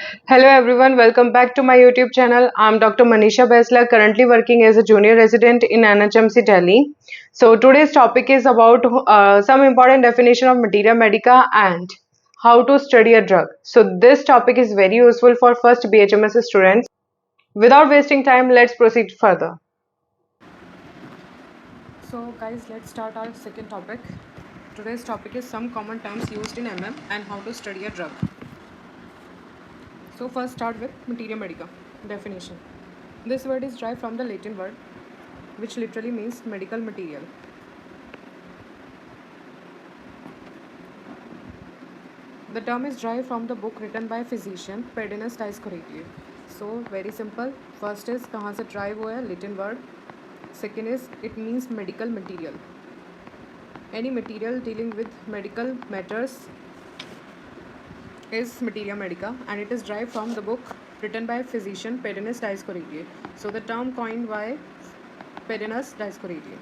Hello everyone, welcome back to my YouTube channel. I'm Dr. Manisha Besla, currently working as a junior resident in NHMC Delhi. So today's topic is about some important definition of materia medica and how to study a drug. So this topic is very useful for first BHMS students. Without wasting time, let's proceed further. So guys, let's start our second topic. Today's topic is some common terms used in MM and how to study a drug. So first start with materia medica definition. This word is derived from the Latin word which literally means medical material. The term is derived from the book written by physician Pedinus Dioscorides. So very simple. First is कहाँ से derive हुआ है Latin word. Second is it means medical material. Any material dealing with medical matters is materia medica and it is derived from the book written by physician Pedinus Dioscorides. So the term coined by Pedinus Dioscorides.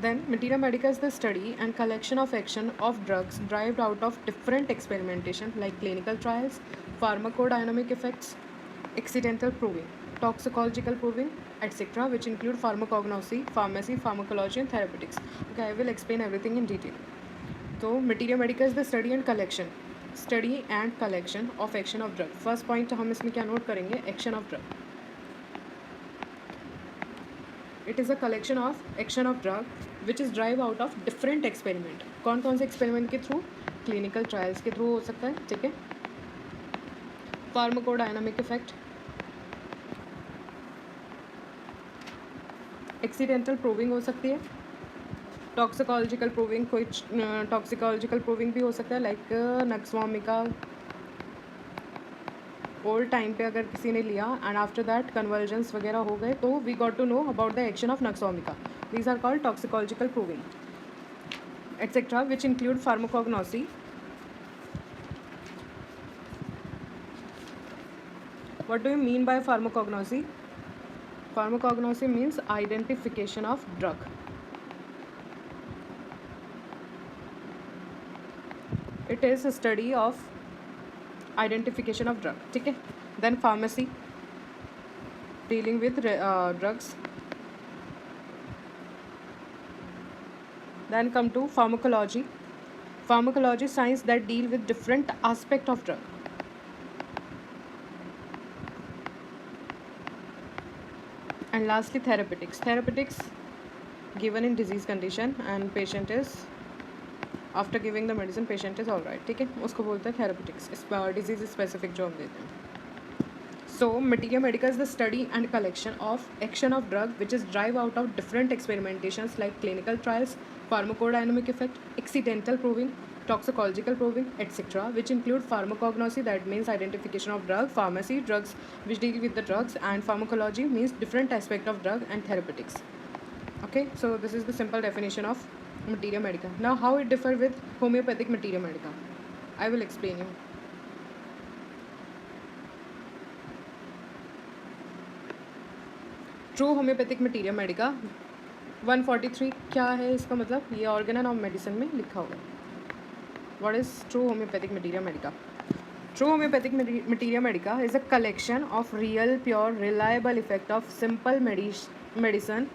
Then materia medica is the study and collection of action of drugs derived out of different experimentation like clinical trials, pharmacodynamic effects, accidental proving, toxicological proving, etc., which include pharmacognosy, pharmacy, pharmacology and therapeutics. Okay, I will explain everything in detail. So materia medica is the study and collection of action of drug. First point हम इसमें क्या note करेंगे, action of drug. It is a collection of action of drug which is derived out of different experiment. कौन कौन से experiment के through? Clinical trials के through हो सकता है, ठीक है. Pharmacodynamic effect, accidental proving हो सकती है, टॉक्सिकोलॉजिकल प्रूविंग, कोई टॉक्सिकोलॉजिकल प्रूविंग भी हो सकता है लाइक नक्सवामिका. ओल्ड टाइम पे अगर किसी ने लिया एंड आफ्टर दैट कन्वर्जेंस वगैरह हो गए तो we got to know about the action of nux vomica. These are called toxicological proving etcetera which include pharmacognosy. What do you mean by pharmacognosy? Pharmacognosy means identification of drug. It is a study of identification of drug, ठीक है. Then pharmacy, dealing with drugs. Then come to pharmacology. Pharmacology science that deal with different aspect of drug. And lastly therapeutics. Therapeutics given in disease condition and patient is after giving the medicine patient is all right, ठीक है. उसको बोलते हैं therapeutics, disease specific जो हम देते हैं. सो materia medica is the study and collection of action of drug which is derived out of different experimentations like clinical trials, pharmacodynamic effect, accidental proving, toxicological proving, etc., which include pharmacognosy, that means identification of drug, pharmacy, drugs which deal with the drugs, and pharmacology means different aspect of drug, and therapeutics. Okay, so this is the simple definition of materia medica. Now how it differ with homeopathic materia medica, I will explain you. True homeopathic materia Medica 143 क्या है इसका मतलब, ये Organon of medicine में लिखा होगा. What is true homeopathic materia medica? True homeopathic materia medica is a collection of real pure reliable effect of simple medicine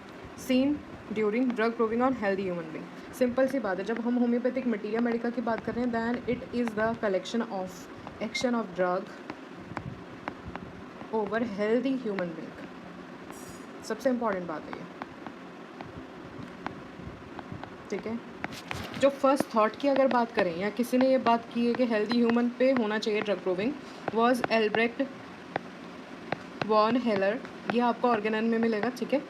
seen during drug proving on healthy human being. Simple सी बात है, जब हम homeopathic materia Medica की बात कर रहे हैं then it is the collection of action of drug over healthy human being. सबसे इम्पॉर्टेंट बात है ये, ठीक है. जो फर्स्ट थॉट की अगर बात करें या किसी ने ये बात की है कि हेल्दी ह्यूमन पे होना चाहिए drug proving, was Albrecht von Haller. ये आपको ऑर्गेनन में मिलेगा, ठीक है.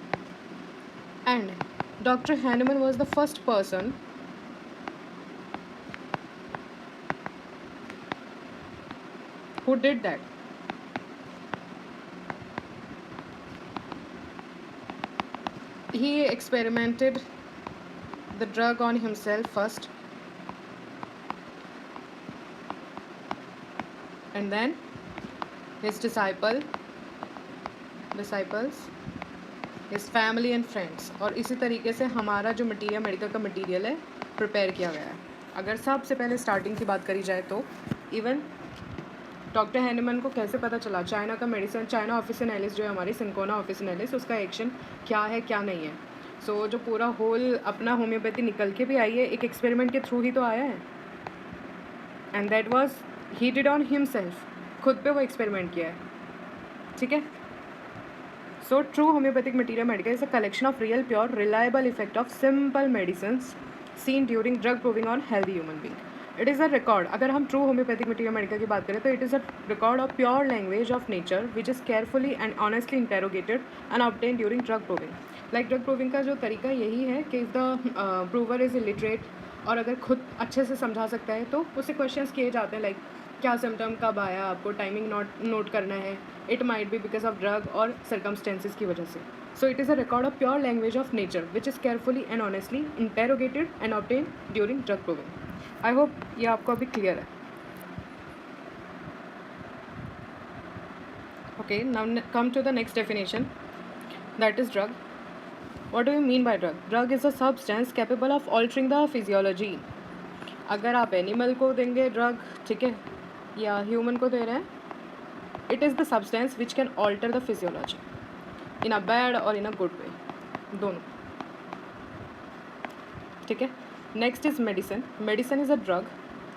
And doctor Hahnemann was the first person who did that. He experimented the drug on himself first, and then his disciples, his family and friends. और इसी तरीके से हमारा जो मटीरिया मेडिका का मटीरियल है प्रिपेयर किया गया है. अगर सबसे पहले स्टार्टिंग की बात करी जाए तो इवन डॉक्टर हैनेमन को कैसे पता चला चाइना का मेडिसिन, चाइना ऑफिसिनेलिस जो है हमारी सिंकोना ऑफिसिनेलिस, उसका एक्शन क्या है क्या नहीं है। सो जो पूरा होल अपना होम्योपैथी निकल के भी आई है एक एक्सपेरिमेंट के थ्रू ही तो आया है, and that was he did on himself, खुद पे वो एक्सपेरिमेंट किया है, ठीक है। So true homeopathic materia medica is a collection of real pure reliable effect of simple medicines seen during drug proving on healthy human being. It is a record, अगर हम true homeopathic materia Medica की बात करें तो it is a record of pure language of nature which is carefully and honestly interrogated and obtain during drug proving. Like drug proving का जो तरीका यही है कि if the prover is illiterate, और अगर खुद अच्छे से समझा सकता है तो उससे क्वेश्चंस किए जाते हैं, लाइक क्या सिम्टम कब आया, आपको टाइमिंग नोट करना है, it might be because of drug और सर्कमस्टेंसेज की वजह से। So it is a record of pure language of nature which is carefully and honestly interrogated and obtain during drug proving. I hope ये आपको अभी clear है। Okay, now come to the next definition, that is drug. What do you mean by drug? Drug is a substance capable of altering the physiology. अगर आप animal को देंगे drug, ठीक है, या ह्यूमन को दे रहे हैं, it is the substance which can alter the physiology in a bad और इन अ गुड वे, दोनों, ठीक है। Next is medicine. Medicine is a drug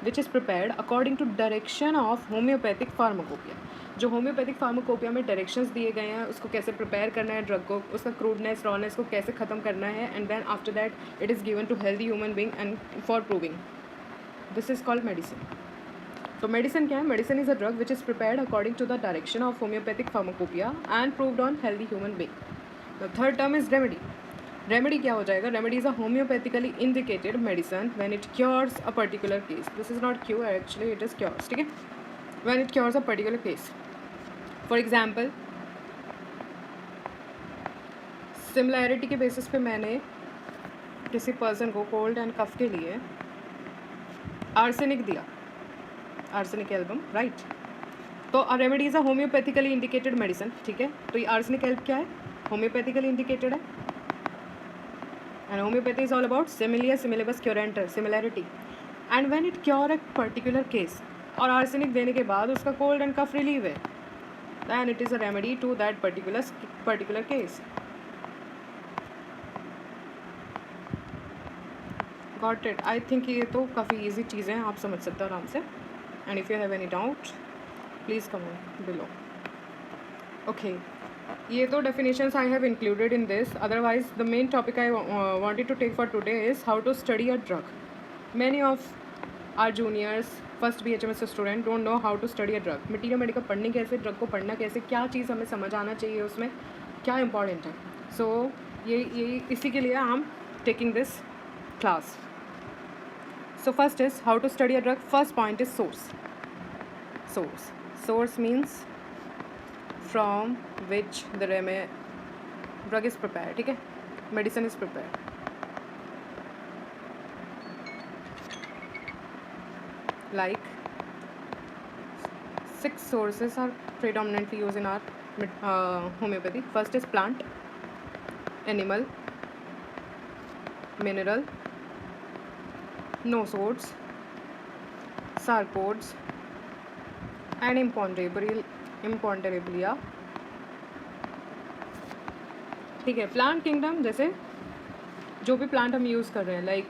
which is prepared according to direction of homeopathic pharmacopoeia. जो homeopathic pharmacopoeia में directions दिए गए हैं, उसको कैसे प्रिपेयर करना है ड्रग को, उसका क्रूडनेस रॉनेस को कैसे ख़त्म करना है, and then after that it is given to healthy human being and for proving, this is called medicine. तो मेडिसिन क्या है? Medicine is a drug which is prepared according to the direction of homeopathic pharmacopoeia and proved on healthy human being. The third term is remedy. Remedy क्या हो जाएगा? Remedy is a homeopathically indicated medicine when it cures a particular case. This is not cure, actually it is cures, ठीक है, when it cures a particular case. For example, similarity के basis पे मैंने किसी person को cold and कफ के लिए arsenic दिया, आर्सेनिक एल्बम, राइट। तो remedy is a homeopathically indicated medicine, ठीक है। तो ये आर्सेनिक एल्ब क्या है? होम्योपैथिकली इंडिकेटेड है, and homeopathy is all about similia similibus curentur, similarity, and when it cure a particular case, और आर्सेनिक देने के बाद उसका कोल्ड एंड कफ रिलीव है, then it is a remedy to that particular case. Got it? I think ये तो काफ़ी easy चीज़ें हैं, आप समझ सकते हो आराम से, and if you have any doubt please comment below. Okay, ये तो definitions I have included in this. Otherwise the main topic I wanted to take for today is how to study a drug. Many of our juniors, first BHMS student don't know how to study a drug. Materia medica पढ़नी कैसे, drug को पढ़ना कैसे, क्या चीज़ हमें समझ आना चाहिए, उसमें क्या इंपॉर्टेंट है। सो ये इसी के लिए I am taking this class. So first is how to study a drug. First point is source. Source means from which the drug is prepare, ठीक है, medicine is prepare. Like 6 sources are predominantly used in our homeopathy. First is plant, animal, mineral, nosodes, sarcodes, and imponderabilia, ठीक है। Plant kingdom, जैसे जो भी plant हम use कर रहे हैं, लाइक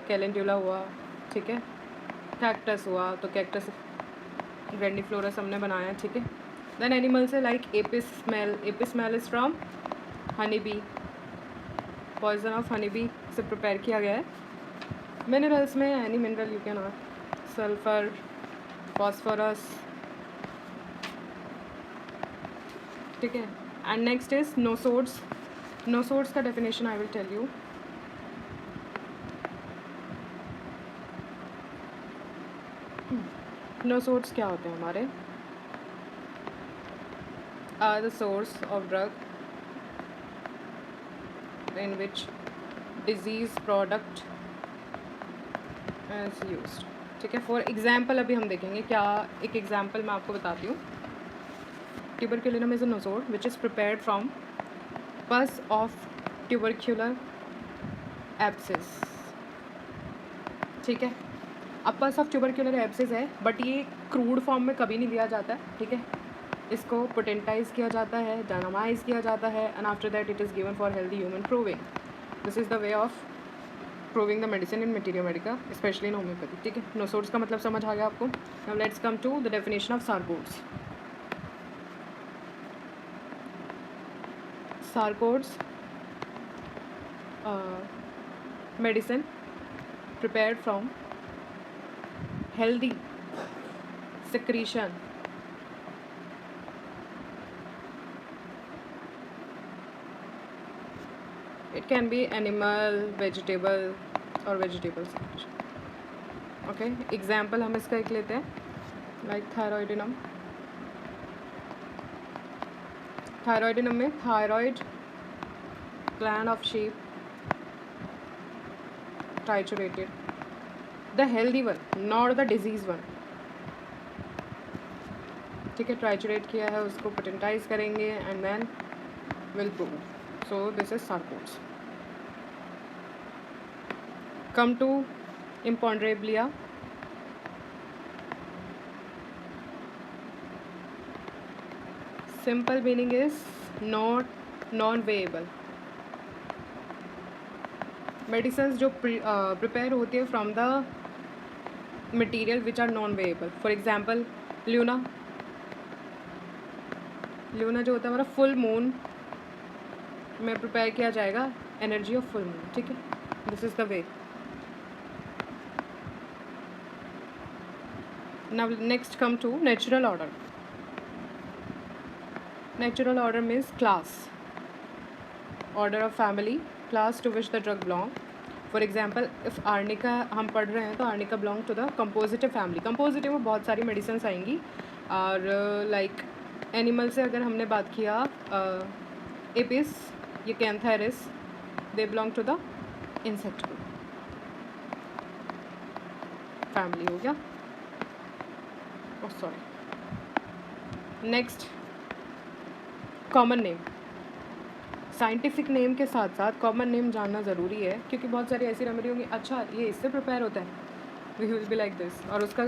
कैलेंडुला हुआ, ठीक है, कैक्टस हुआ, तो कैक्टस ग्रैंडिफ्लोरस हमने बनाया, ठीक है। देन एनिमल्स है like Apis smell is from honey bee, poison of honey bee से प्रिपेयर किया गया है। मिनरल्स में any mineral you can not, sulphur, phosphorus, ठीक है। And next is nosodes. Nosodes का definition I will tell you. Nosodes क्या होते हैं हमारे? Are the source of drug in which disease product as used, ठीक है। फॉर एग्जाम्पल अभी हम देखेंगे क्या, एक एग्जाम्पल मैं आपको बताती हूँ। Tuberculinum is a nosode which is prepared from pus of tubercular abscess, ठीक है। अब पास ऑफ ट्यूबरक्यूलर एब्सेस है, बट ये क्रूड फॉर्म में कभी नहीं दिया जाता है, ठीक है। इसको पोटेंटाइज किया जाता है, डायनामाइज किया जाता है, and after that it is given for healthy human proving. This is the way of proving the medicine in materia Medica, specially in homeopathy, ठीक है. नो सोर्स का मतलब समझ आ गया आपको. Now let's come to the definition of sarcodes. Sarcodes, medicine prepared from healthy secretion it can be animal, vegetable or vegetable secretion. Okay, example हम इसका एक लेते हैं, like thyroidinum. Thyroidinum में thyroid gland of sheep triturated, the healthy one, not the disease one, ठीक है. ट्राइचुरेट किया है, उसको पोटेंटाइज करेंगे and then will prove. So this is sarcodes. Come to imponderabilia. Simple meaning is non weighable. Medicine जो prepare होती है from the material which are non weighable. For example Luna जो होता है हमारा फुल मून में prepare किया जाएगा, एनर्जी ऑफ फुल मून, ठीक है. This is the way. Now next come to natural order. Natural order means class, order of family, class to which the drug belong. For example if arnica हम पढ़ रहे हैं तो arnica belong to the compositive family. Compositive में बहुत सारी medicine आएंगी. और लाइक एनिमल से अगर हमने बात किया, एपिस, ये Cantharis, they belong to the insect family हो गया. Oh sorry. Next common name. Scientific name के साथ साथ कॉमन नेम जानना ज़रूरी है, क्योंकि बहुत सारी ऐसी रेमेडी होंगी, अच्छा ये इससे प्रिपेयर होता है, we will be like this, और उसका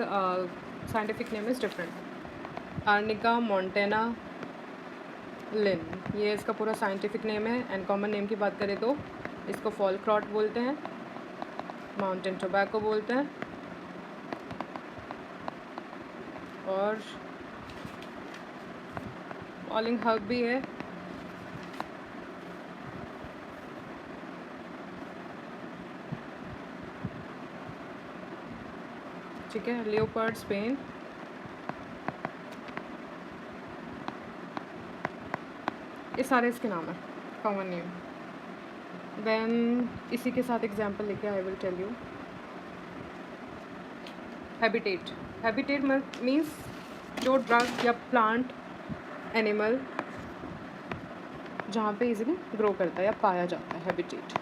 scientific name is different. Arnica montana Linn, ये इसका पूरा साइंटिफिक नेम है. एंड कॉमन नेम की बात करें तो इसको फॉलक्रॉट बोलते हैं, माउंटेन टोबैको बोलते हैं, और फॉलिंग हर्ब भी है. ठीक है. लियोपर्ड स्पेन, ये सारे इसके नाम है, कॉमन नेम. देन इसी के साथ एग्जांपल लेके I will tell you. Habitat. Habitat means जो ड्रग या प्लांट, एनिमल जहाँ पे इजीली ग्रो करता है या पाया जाता है, हैबिटेट.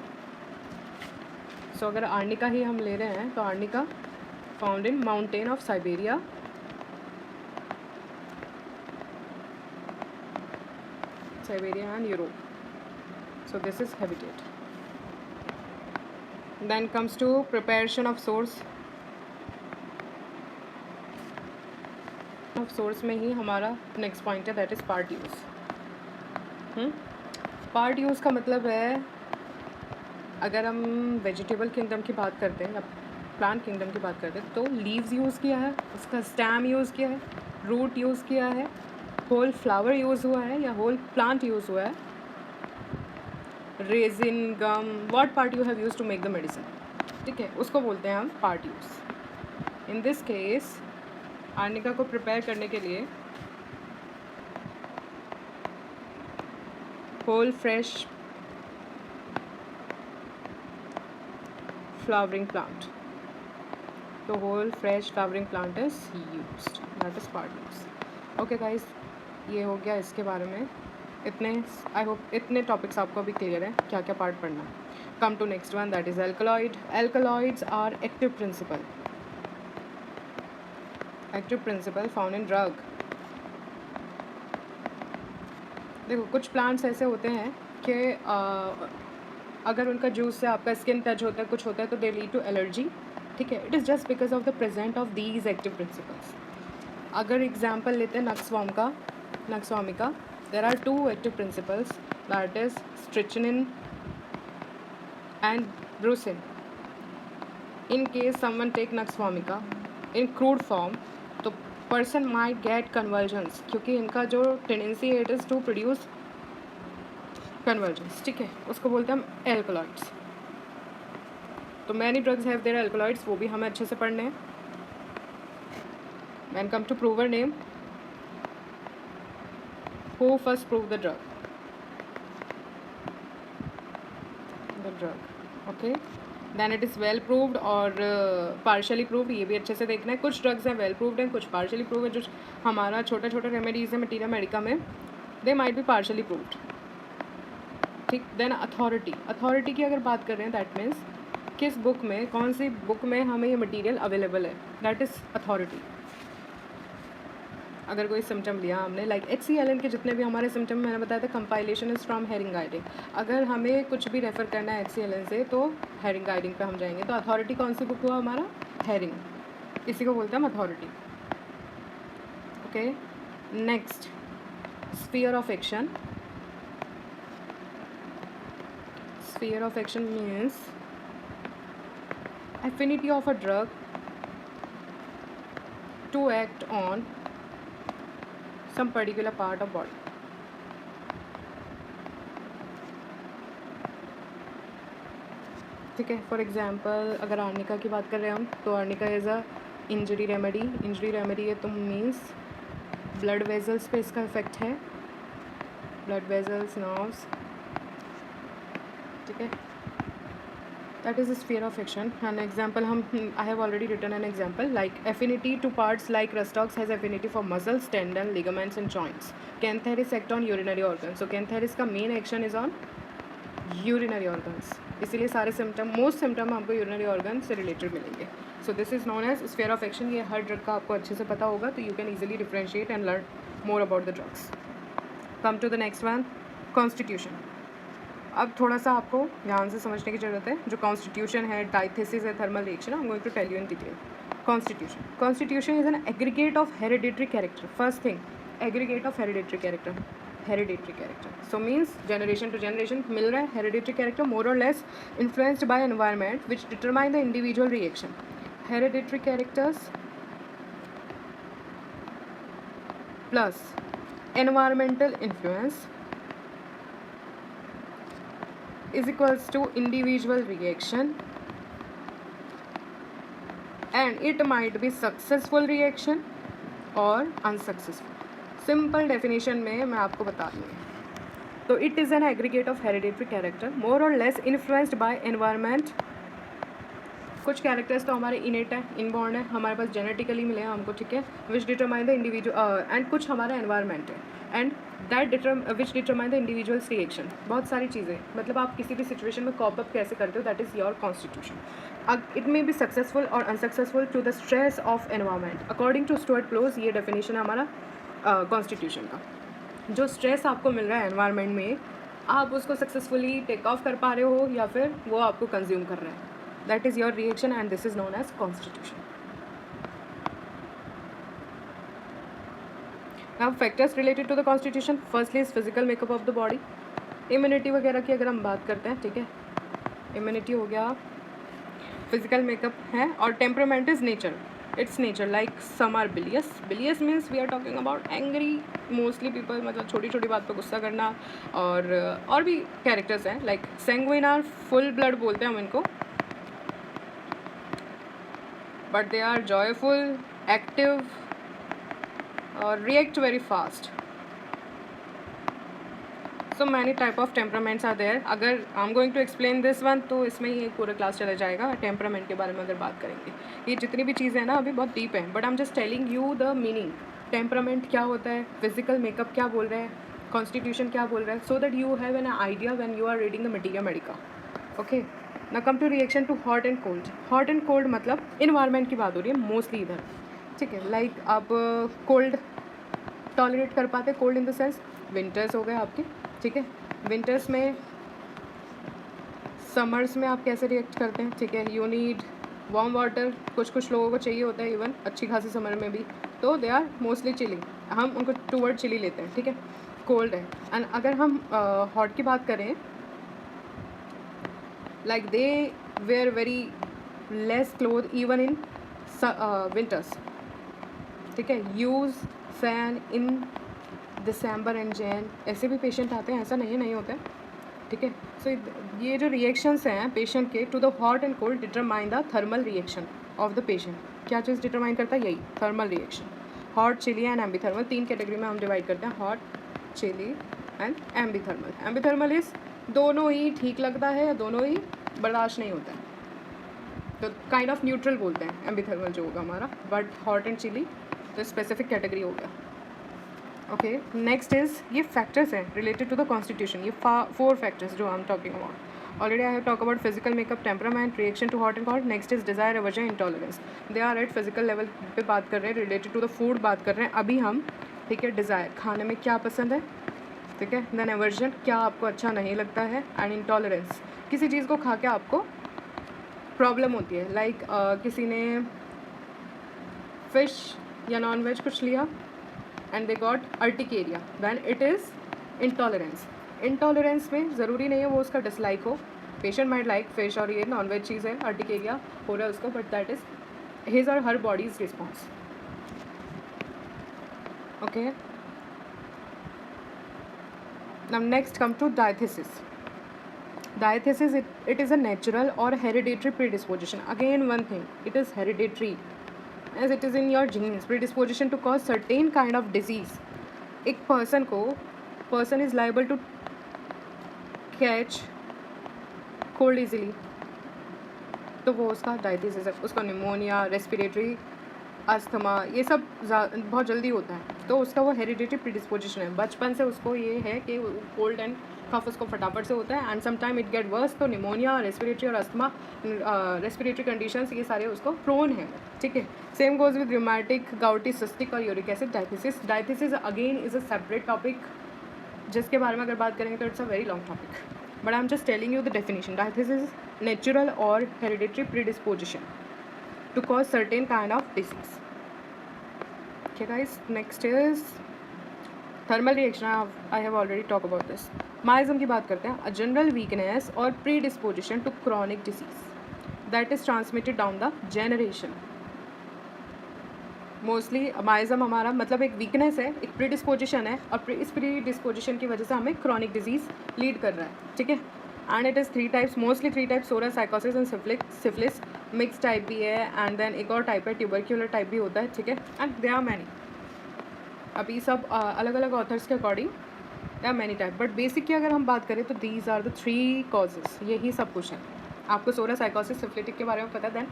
सो अगर आर्निका ही हम ले रहे हैं तो arnica found in mountain of Siberia, and Europe. So this is habitat. Then comes to preparation of source. Source में ही हमारा नेक्स्ट पॉइंट है, that is part use. Part use का मतलब है, अगर हम वेजिटेबल किंगडम की बात करते हैं या प्लांट किंगडम की बात करते हैं तो लीव्स यूज़ किया है, उसका स्टेम यूज़ किया है, रूट यूज़ किया है, होल फ्लावर यूज़ हुआ है या होल प्लांट यूज़ हुआ है, resin, gum, what part you have use to make the medicine, ठीक है, उसको बोलते हैं हम part use. In this case Arnica को प्रिपेयर करने के लिए होल फ्रेश फ्लावरिंग प्लांट, तो whole fresh flowering plant is used, that is part use. Okay guys, ये हो गया इसके बारे में. इतने, आई होप इतने टॉपिक्स आपको अभी क्लियर है, क्या क्या पार्ट पढ़ना है. Come to next one, that is alkaloid. Alkaloids are active principle, active principle found in drug. देखो कुछ प्लांट्स ऐसे होते हैं कि अगर उनका जूस से आपका स्किन टच होता है, कुछ होता है, तो दे लीड टू एलर्जी, ठीक है. It is just because of the present of these active principles. अगर एग्जाम्पल लेते हैं nux vomica, there are 2 active principles, that is strychnine and brucine. In case someone take Nux-vomica in crude form, तो person might get convulsions, क्योंकि इनका जो tendency है it is to produce convulsions. ठीक है, उसको बोलते हैं हम alkaloids. तो many drugs have their alkaloids, वो भी हमें अच्छे से पढ़ने हैं. When come to prover name, who first prove the drug? The drug. Okay. Then it is well proved और पार्शली प्रूव्ड. ये भी अच्छे से देखना है. कुछ ड्रग्स हैं वेल प्रूव्ड हैं, कुछ पार्शली प्रूव है. जो हमारा छोटा छोटा रेमेडीज़ है मटीरिया मेडिका में, they might be partially proved. ठीक. देन अथॉरिटी की अगर बात कर रहे हैं, दैट मीन्स किस बुक में, कौन सी बुक में हमें ये मटीरियल अवेलेबल है, दैट इज़ अथॉरिटी. अगर कोई सिम्टम लिया हमने, लाइक HCLN के जितने भी हमारे सिम्टम मैंने बताया था, compilation is from herring guiding. अगर हमें कुछ भी रेफ़र करना है HCLN से तो हेरिंग गाइडिंग पे हम जाएंगे. तो अथॉरिटी कौन सी बुक हुआ हमारा? हेरिंग. इसी को बोलते हैं हम authority. Okay. Next, sphere of action. Sphere of action means affinity of a drug to act on some particular part of body. ठीक है. फॉर एग्जांपल अगर आर्निका की बात कर रहे हैं हम, तो arnica is a injury remedy. Injury remedy है तो मीन्स ब्लड वेजल्स पे इसका इफेक्ट है, ब्लड वेजल्स, नर्व्स. ठीक है. That is a sphere of action. An example, I have already written an example, like affinity to parts like Rustox has affinity for muscles, tendon, ligaments and joints. Cantharis act on urinary organs. So Cantharis का main action is on urinary organs. इसीलिए सारे symptom, most symptom आपको urinary organ से related मिलेंगे. So this is known as sphere of action. ये हर drug का आपको अच्छे से पता होगा, तो you can easily differentiate and learn more about the drugs. Come to the next one, constitution. अब थोड़ा सा आपको ध्यान से समझने की ज़रूरत है. जो कॉन्स्टिट्यूशन है, डाइथेसिस है, thermal reaction, I am going to tell you in detail. Constitution is an aggregate of hereditary character. First thing, aggregate of hereditary character. So means generation to generation मिल रहा है हेरिडिटरी कैरेक्टर, मोर और less influenced by environment which determine the individual reaction. Hereditary characters plus environmental influence is equals to individual reaction, and it might be successful reaction or unsuccessful. Simple definition में मैं आपको बता दूँ. तो it is an aggregate of hereditary character, more or less influenced by environment. कुछ characters तो हमारे इनेट है, इनबॉर्न है, हमारे पास जेनेटिकली मिले हैं हमको. ठीक है. विच डिटरमाइन द इंडिविजुअल, एंड कुछ हमारा एनवायरनमेंट है, and that which determine the individuals reaction. बहुत सारी चीज़ें, मतलब आप किसी भी सिचुएशन में कॉप अप कैसे करते हो, that is your constitution. It may be successful और unsuccessful to the stress of environment. According to Stuart Close, ये डेफिनेशन है हमारा कॉन्स्टिट्यूशन का. जो स्ट्रेस आपको मिल रहा है एनवायरनमेंट में, आप उसको सक्सेसफुली टेक ऑफ कर पा रहे हो या फिर वो आपको कंज्यूम कर रहे हैं, that is your reaction, and this is known as constitution. Now factors related to the constitution, firstly is physical makeup of the body. immunity वगैरह की अगर हम बात करते हैं, ठीक है, immunity हो गया, physical makeup है, और temperament is nature. It's nature, like some are bilious. Bilious means we are talking about angry, mostly people, मतलब छोटी छोटी बात पर गुस्सा करना. और भी characters हैं, like sanguine are full blood बोलते हैं हम इनको, but they are joyful, active, or react very fast. So many type of temperaments are there. अगर I'm going to explain this one, तो इसमें ही एक पूरा क्लास चला जाएगा. टेम्परामेंट के बारे में अगर बात करेंगे, ये जितनी भी चीज़ें हैं ना अभी बहुत डीप हैं, but I am just telling you the meaning. Temperament क्या होता है, फिजिकल मेकअप क्या बोल रहे हैं, कॉन्स्टिट्यूशन क्या बोल रहा है, so that you have an idea when you are reading the materia medica. Okay. Now come to reaction to hot and cold. Hot and cold मतलब इन्वायरमेंट की बात हो रही है मोस्टली इधर. ठीक है. लाइक आप कोल्ड टॉलरेट कर पाते, cold in the sense winters हो गए आपके. ठीक है. विंटर्स में, समर्स में आप कैसे रिएक्ट करते हैं. ठीक है. यू नीड वार्म वाटर कुछ लोगों को चाहिए होता है, इवन अच्छी खासी समर में भी, तो दे आर मोस्टली चिलिंग, हम उनको टूवर्ड चिली लेते हैं, ठीक है, कोल्ड है. एंड अगर हम हॉट की बात करें, like they wear very less cloth even in winters, ठीक है. Use fan in December and Jan. ऐसे भी पेशेंट आते हैं, ऐसा नहीं होता है, ठीक है. सो ये जो रिएक्शंस हैं पेशेंट के to the hot and cold determine the thermal reaction of the patient. क्या चीज़ डिटरमाइन करता है? यही thermal reaction. Hot, chilly and ambithermal 3 category में हम डिवाइड करते हैं, hot, chilly and ambithermal. Ambithermal is दोनों ही ठीक लगता है या दोनों ही बर्दाश्त नहीं होता है, तो काइंड ऑफ न्यूट्रल बोलते हैं एम्बीथर्मल जो होगा हमारा. बट हॉट एंड चिली तो स्पेसिफिक कैटेगरी हो गया. ओके, नेक्स्ट इज़ ये फैक्टर्स हैं रिलेटेड टू द कॉन्स्टिट्यूशन. ये 4 फैक्टर्स जो I am talking about. Already I have talk about physical makeup, temperament, reaction to hot and cold. Next is desire, aversion, intolerance. They are at physical level पे बात कर रहे हैं, related to the food बात कर रहे हैं अभी हम, ठीक है. डिज़ायर, खाने में क्या पसंद है, ठीक है. देन एवर्जन, क्या आपको अच्छा नहीं लगता है. एंड इंटॉलरेंस, किसी चीज़ को खा के आपको प्रॉब्लम होती है. लाइक किसी ने फिश या नॉन वेज कुछ लिया and they got urticaria, then it is intolerance. Intolerance में ज़रूरी नहीं है वो उसका डिसलाइक हो. पेशेंट माइट लाइक फिश और ये नॉन वेज चीज़ है, अर्टिकेरिया हो रहा है उसको, बट दैट इज़ हिज और her body's response. Okay, now next come to diathesis. Diathesis, it is a natural or hereditary predisposition. Again one thing, it is hereditary, as it is in your genes. Predisposition to cause certain kind of disease. एक person is liable to catch cold easily, तो वो उसका diathesis है. उसका pneumonia, respiratory, asthma, ये सब बहुत जल्दी होता है, तो उसका वो हेरिडिटरी प्रीडिस्पोजिशन है. बचपन से उसको ये है कि कोल्ड एंड कफ उसको फटाफट से होता है, and some time it get worse, तो निमोनिया, रेस्पिरेटरी और अस्थमा, रेस्पिरेटरी कंडीशंस, ये सारे उसको प्रोन है, ठीक है. Same goes with rheumatic, gouty, cystic और uric acid. Diathesis again is a separate topic, जिसके बारे में अगर बात करेंगे तो it's a very long topic, but I am just telling you the definition. Diathesis natural और hereditary predisposition to cause certain kind of disease. Okay guys, next is thermal reaction. I have already talked about this. Myasm की बात करते हैं. A general weakness or predisposition to chronic disease that is transmitted down the generation. Mostly miasm हमारा मतलब एक weakness है, एक predisposition है, और इस प्रीडिस्पोजिशन की वजह से हमें क्रॉनिक डिजीज़ लीड कर रहा है, ठीक है. And it is 3 types, mostly 3 types, psora, sycosis and syphilis. Mix type भी है, एंड देन एक और टाइप है ट्यूबरक्यूलर टाइप भी होता है, ठीक है. एंड दे आर मैनी, अभी सब अलग अलग ऑथर्स के according they are many type, but basic की अगर हम बात करें तो दीज आर द 3 कॉजेज. यही सब कुछ है. आपको सोरा, साइकोसिस, सिफिलिटिक के बारे में पता है, देन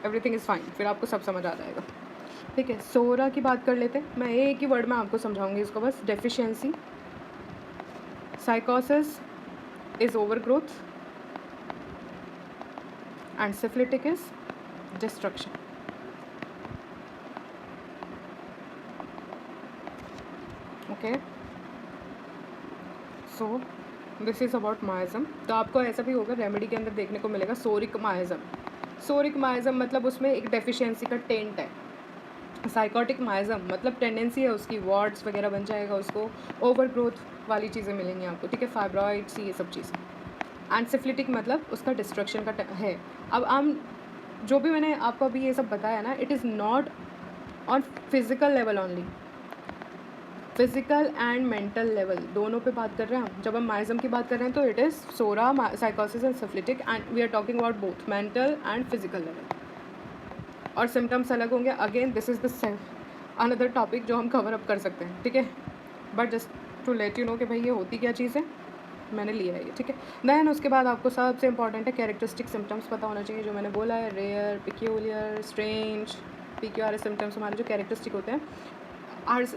एवरीथिंग इज़ फाइन, फिर आपको सब समझ आ जाएगा, ठीक है. सोरा की बात कर लेते हैं. मैं एक ही वर्ड में आपको समझाऊंगी इसको बस, deficiency. साइकोसिस is overgrowth and syphilitic is destruction. Okay, so this is about miasm. तो आपको ऐसा भी होगा, रेमेडी के अंदर देखने को मिलेगा सोरिक माइजम. सोरिक माइजम मतलब उसमें एक डेफिशिएंसी का टेंट है. साइकोटिक माइजम मतलब टेंडेंसी है उसकी, वार्ड्स वगैरह बन जाएगा उसको, ओवरग्रोथ वाली चीज़ें मिलेंगी आपको, ठीक है, फाइब्रॉइड्स, ये सब चीज़ें. एंड सिफिलिटिक मतलब उसका डिस्ट्रक्शन का है. अब हम जो भी मैंने आपको अभी ये सब बताया ना, it is not on physical level only, physical and mental level दोनों पे बात कर रहे हैं हम. जब हम माइजम की बात कर रहे हैं तो it is psora, sycosis and syphilitic, and we are talking about both mental and physical level. और सिम्टम्स अलग होंगे. Again this is the another topic जो हम कवर अप कर सकते हैं, ठीक है, but just to let you know कि भाई ये होती क्या चीज़ है, मैंने लिया है ये, ठीक है. देन उसके बाद आपको सबसे इंपॉर्टेंट है कैरेक्टरिस्टिक सिम्टम्स पता होना चाहिए, जो मैंने बोला है, rare, peculiar, strange, PQRS symptoms हमारे जो कैरेक्टरिस्टिक होते हैं.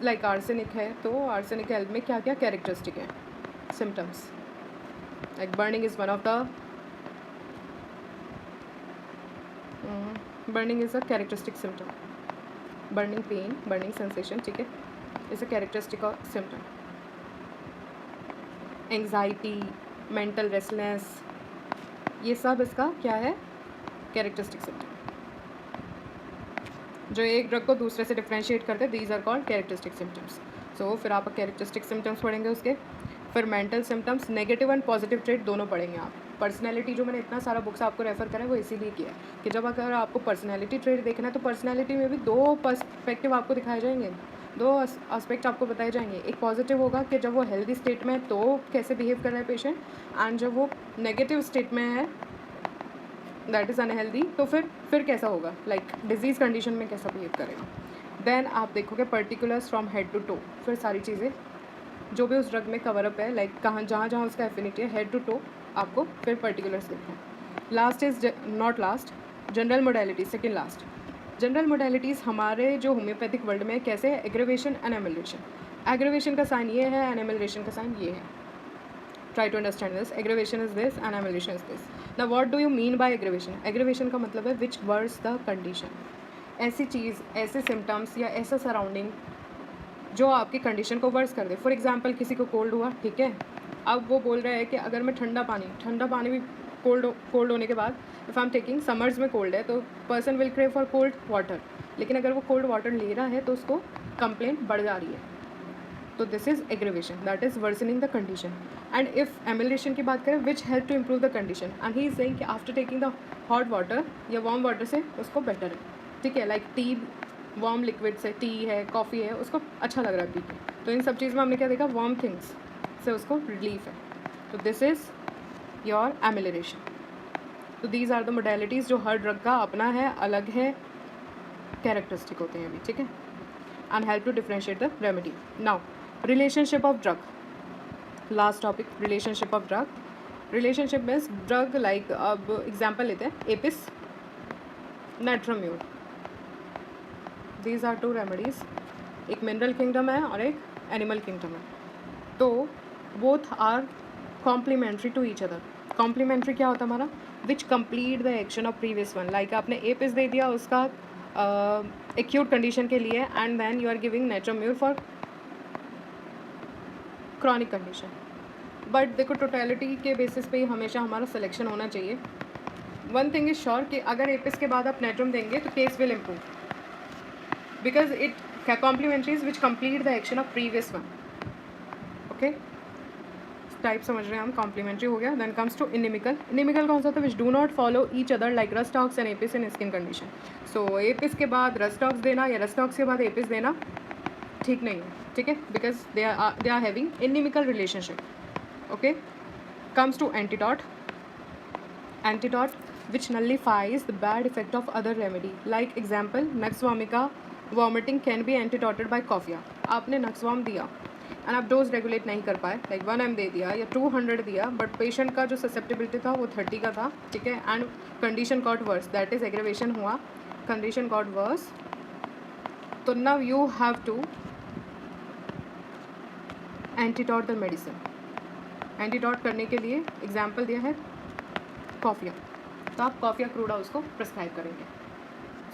लाइक आर्सेनिक है, तो आर्सेनिक हेल्प में क्या क्या कैरेक्टरिस्टिक है symptoms. Like burning is one of the burning is a characteristic symptom. Burning pain, burning sensation, ठीक है, is a characteristic of symptom. Anxiety, mental restlessness, ये सब इसका क्या है, characteristic symptom. जो एक ड्रग को दूसरे से डिफ्रेंशिएट करते हैं, these are called characteristic symptoms. So फिर आप कैरेक्टरिस्टिक सिम्टम्स पढ़ेंगे उसके. फिर mental symptoms, negative and positive trait दोनों पढ़ेंगे आप. पर्सनैलिटी जो मैंने इतना सारा बुक्स आपको रेफर करा है वो इसीलिए किया है कि जब अगर आपको पर्सनैलिटी ट्रेट देखना है तो पर्सनैलिटी में भी दो पर्सपेक्टिव आपको दिखाए जाएंगे, दो एस्पेक्ट आपको बताए जाएंगे. एक पॉजिटिव होगा कि जब वो हेल्दी स्टेट में है तो कैसे बिहेव कर रहा है पेशेंट, एंड जब वो नेगेटिव स्टेट में है, दैट इज़ अनहेल्दी, तो फिर कैसा होगा, लाइक डिजीज़ कंडीशन में कैसा बिहेव करेगा. देन आप देखोगे particulars from head to toe, फिर सारी चीज़ें जो भी उस ड्रग में कवर अप है, लाइक कहाँ जहाँ जहाँ उसका एफिनिटी है, हेड टू टो आपको फिर पर्टिकुलर्स देखना है. Last is not last, general modality, second last. General modalities हमारे जो होम्योपैथिक वर्ल्ड में कैसे है, एग्रेवेशन एंड एमिलेशन. एग्रेवेशन का साइन ये है एंड एमिलेशन का साइन ये है. Try to understand this. Aggravation is this and emulation is this. Now what do you mean by aggravation? Aggravation का मतलब है which worse the condition. ऐसी चीज़, ऐसे सिम्टम्स या ऐसा सराउंडिंग जो आपकी कंडीशन को वर्स कर दे. फॉर एग्जांपल किसी को कोल्ड हुआ, ठीक है, अब वो बोल रहा है कि अगर मैं ठंडा पानी भी कोल्ड होने के बाद if I am taking, summers में कोल्ड है तो person will crave for cold water, लेकिन अगर वो कोल्ड वाटर ले रहा है तो उसको कंप्लेंट बढ़ जा रही है. तो this is aggravation, that is worsening the condition. And if amelioration की बात करें, which help to improve the condition, and he is saying कि after taking the hot water या वार्म वाटर से उसको बेटर है. ठीक है, लाइक टी, वार्म लिक्विड से, टी है, कॉफ़ी है, उसको अच्छा लग रहा है पी के. तो इन सब चीज़ में हमने क्या देखा, वार्म थिंग्स से उसको रिलीफ है. तो दिस इज़ योर एमिलेशन. तो दीज आर द मोडेलिटीज़ जो हर ड्रग का अपना है, अलग है, कैरेक्टरिस्टिक होते हैं अभी. ठीक है, and help to differentiate the remedy. Now relationship of drug, last topic, relationship of drug. Relationship means drug, like अब एग्जाम्पल लेते हैं, Apis, Natrum mur. These are two remedies. एक मिनरल किंगडम है और एक एनिमल किंगडम है. तो both are complementary to each other. Complementary क्या होता है हमारा, which complete the action of previous one. Like आपने एपिस दे दिया उसका एक्यूट कंडीशन के लिए, and then you are giving Natrum mur for chronic condition. But देखो, टोटलिटी के बेसिस पे ही हमेशा हमारा सिलेक्शन होना चाहिए. वन थिंग इज श्योर कि अगर एपिस के बाद आप नेट्रोम देंगे तो case will improve, because it complementaries which complete the action of previous one. Okay, type समझ रहे हैं हम. कॉम्प्लीमेंट्री हो गया. Then comes to inimical. Inimical कौन सा होता है, which do not follow each other, like rhus tox and Apis in skin condition. So Apis के बाद रस्टॉक्स देना या रस्टॉक्स के बाद एपिस देना ठीक नहीं है. ठीक है, because they are having inimical relationship. Okay, comes to antidote. Antidote which nullifies the bad effect of other remedy. Like example, nux vomica, vomiting can be antidoted by coffea. आपने nux vom दिया and आप dose regulate नहीं कर पाए, like 1 mg दे दिया या 200 दिया, but patient का जो ससेप्टिबिलिटी था वो 30 का था. ठीक है, and condition got worse, that is aggravation हुआ, कंडीशन गॉट वर्स. तो now you have to antidote the medicine. Antidote करने के लिए एग्जाम्पल दिया है कॉफिया, तो आप कॉफिया क्रूडा उसको प्रिस्क्राइब करेंगे.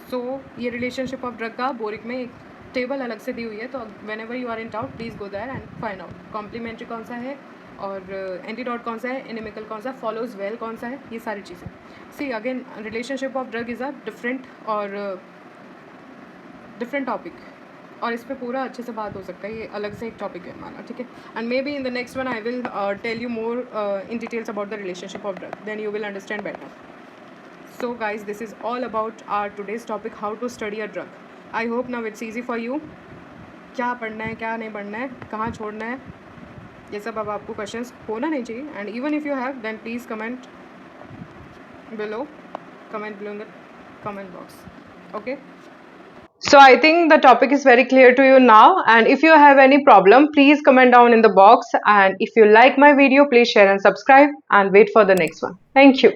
सो ये रिलेशनशिप ऑफ ड्रग का बोरिक में एक टेबल अलग से दी हुई है. तो whenever you are in doubt, please go there and find out complementary कौन सा है और एंटीडॉट कौन सा है, इनिमिकल कौन सा, फॉलोज वेल कौन सा है, ये सारी चीज़ें. See again, relationship of drug is a different topic, और इस पर पूरा अच्छे से बात हो सकता है. ये अलग से एक टॉपिक है हमारा. ठीक है, and maybe in the next one I will tell you more in details about the relationship of drug, then you will understand better. So guys, this is all about our today's topic, how to study a drug. I hope now it's easy for you. क्या पढ़ना है, क्या नहीं पढ़ना है, कहाँ छोड़ना है, ये सब अब आपको क्वेश्चंस होना नहीं चाहिए. And even if you have, then please comment below in the comment box. Okay. So I think the topic is very clear to you now, and if you have any problem, please comment down in the box, and if you like my video, please share and subscribe and wait for the next one. Thank you.